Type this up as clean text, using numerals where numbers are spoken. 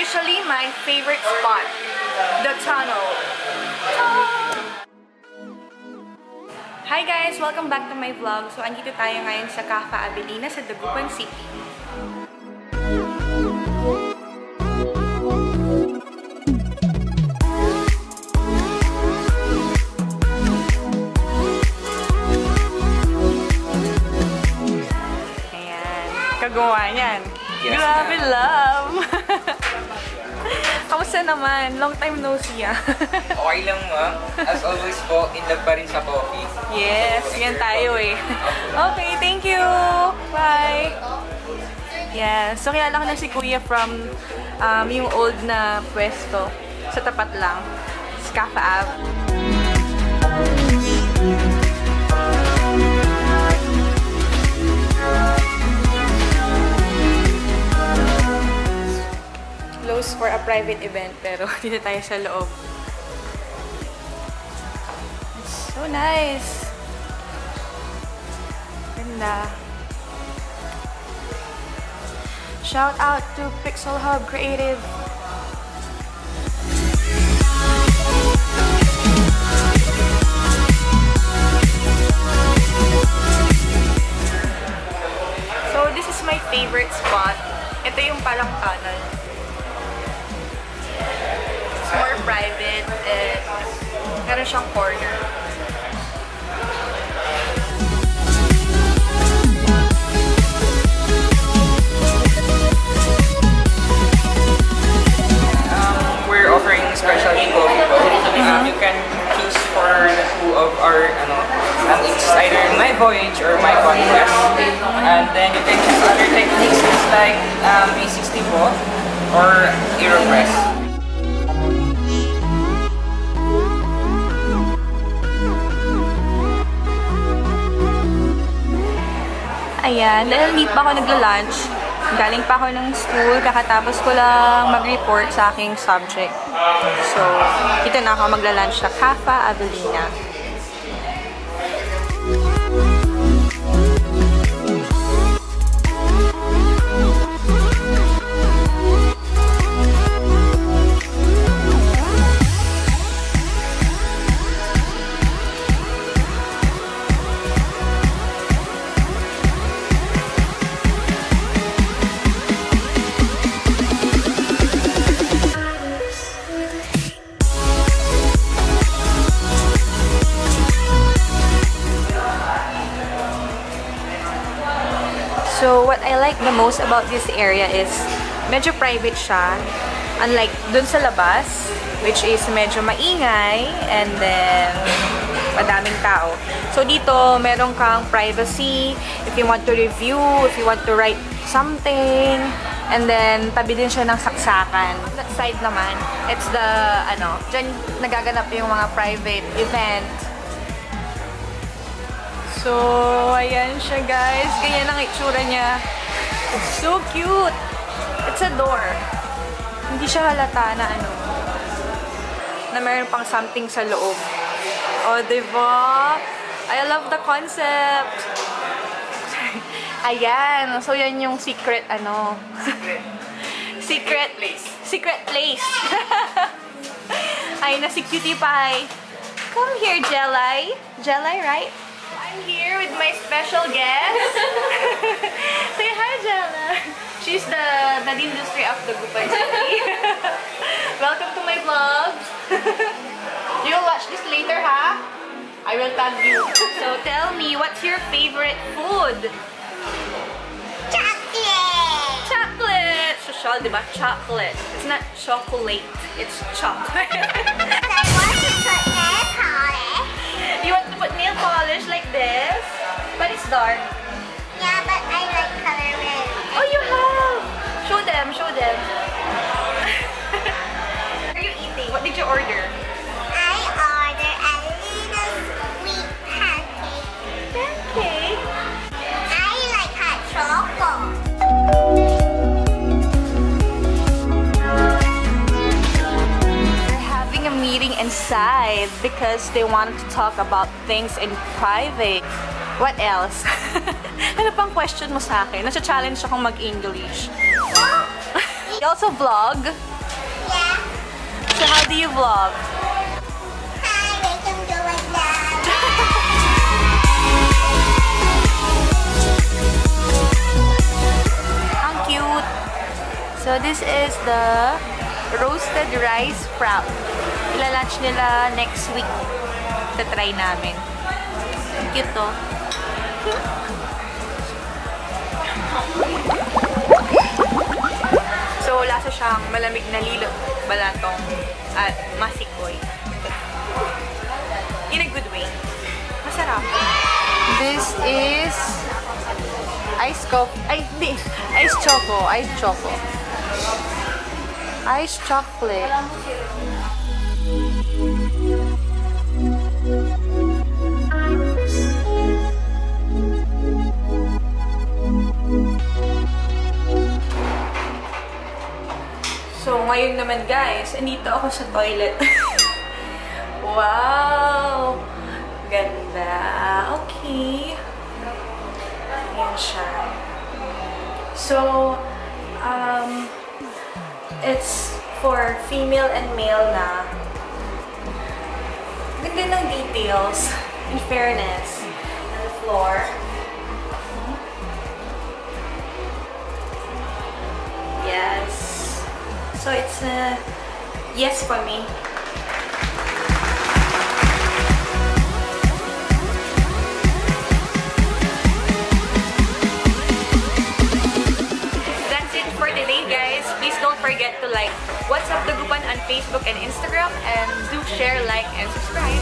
officially my favorite spot, the tunnel. Hi guys! Welcome back to my vlog. So, andito tayo ngayon sa Kaffa Avelina sa Dagupan City. Ayan. Kagawa niyan. Yes, grabe, love! Kamusta naman? Long time no see, ah. Okay lang, ma'am. As always po, in love pa rin sa coffee. Yes, yan tayo eh. Okay, thank you! Bye! Yeah, so kilala ko na si Kuya from yung old na pwesto. Sa tapat lang. Kaffa Avelina. Close for a private event, pero dito tayo sa loob. It's so nice! Ganda. Shout out to Pixel Hub Creative! So, this is my favorite spot. Ito yung parang tunnel. It's more private and meron siyang corner. We're offering specialty coffee po. You can choose for the two of our, it's either my voyage or my contest. And then you can choose other techniques just like V60 po or AeroPress. Ayan, dahil late pa ako nagla-lunch. Galing pa ako ng school, kakatapos ko lang mag-report sa aking subject. So, dito na ako magla-lunch sa Kaffa Avelina. So, what I like the most about this area is medyo private siya. Unlike dun sa labas, which is medyo maingay and then madaming tao. So, dito meron kang privacy if you want to review, if you want to write something. And then, tabi din siya ng saksakan. That side naman, it's the, dyan nagaganap yung mga private event. So, ayan siya guys. Ganyan ang itsura niya. It's so cute. It's a door. Hindi siya halata na na meron pang something sa loob. Oh, diba? I love the concept. Ayan. So, yan yung secret, secret place. Secret place. Ay, na si Cutie Pie. Come here, Jelly. Jelly, right? I'm here with my special guest. Say hi, Jella. She's the Nadine Lustre of Dagupan City. Welcome to my vlog. You'll watch this later, ha? I will tag you. So tell me, what's your favorite food? Chocolate! Chocolate! Social, diba? Chocolate. It's not chocolate. It's chocolate. I want to put nail polish. You want to put nail polish like this? But it's dark. Yeah, but I like color red. Oh, you have! Show them, show them. What are you eating? What did you order? I ordered a little sweet pancake. Pancake? I like hot chocolate. We're having a meeting inside because they wanted to talk about things in private. What else? Ano pang question mo sa akin? Nasa-challenge akong mag-English. You also vlog? So how do you vlog? Hi, welcome to my vlog. Ang cute! So this is the roasted rice sprout. Ilalunch nila next week. Try namin. Cute to. So lasa siyang malamig na lilo, balatong, at masikoy. In a good way. Masarap. This is ice coffee. Ay, hindi. Ice choco. Ice choco. Ice chocolate. So, ngayon naman guys, andito ako sa toilet. Wow! Ganda. Okay. Ayan siya. So, it's for female and male na. Ganda ng details, in fairness. On the floor. Yes. So it's a yes for me. That's it for today, guys. Please don't forget to like What's Up Dagupan on Facebook and Instagram, and do share, like, and subscribe.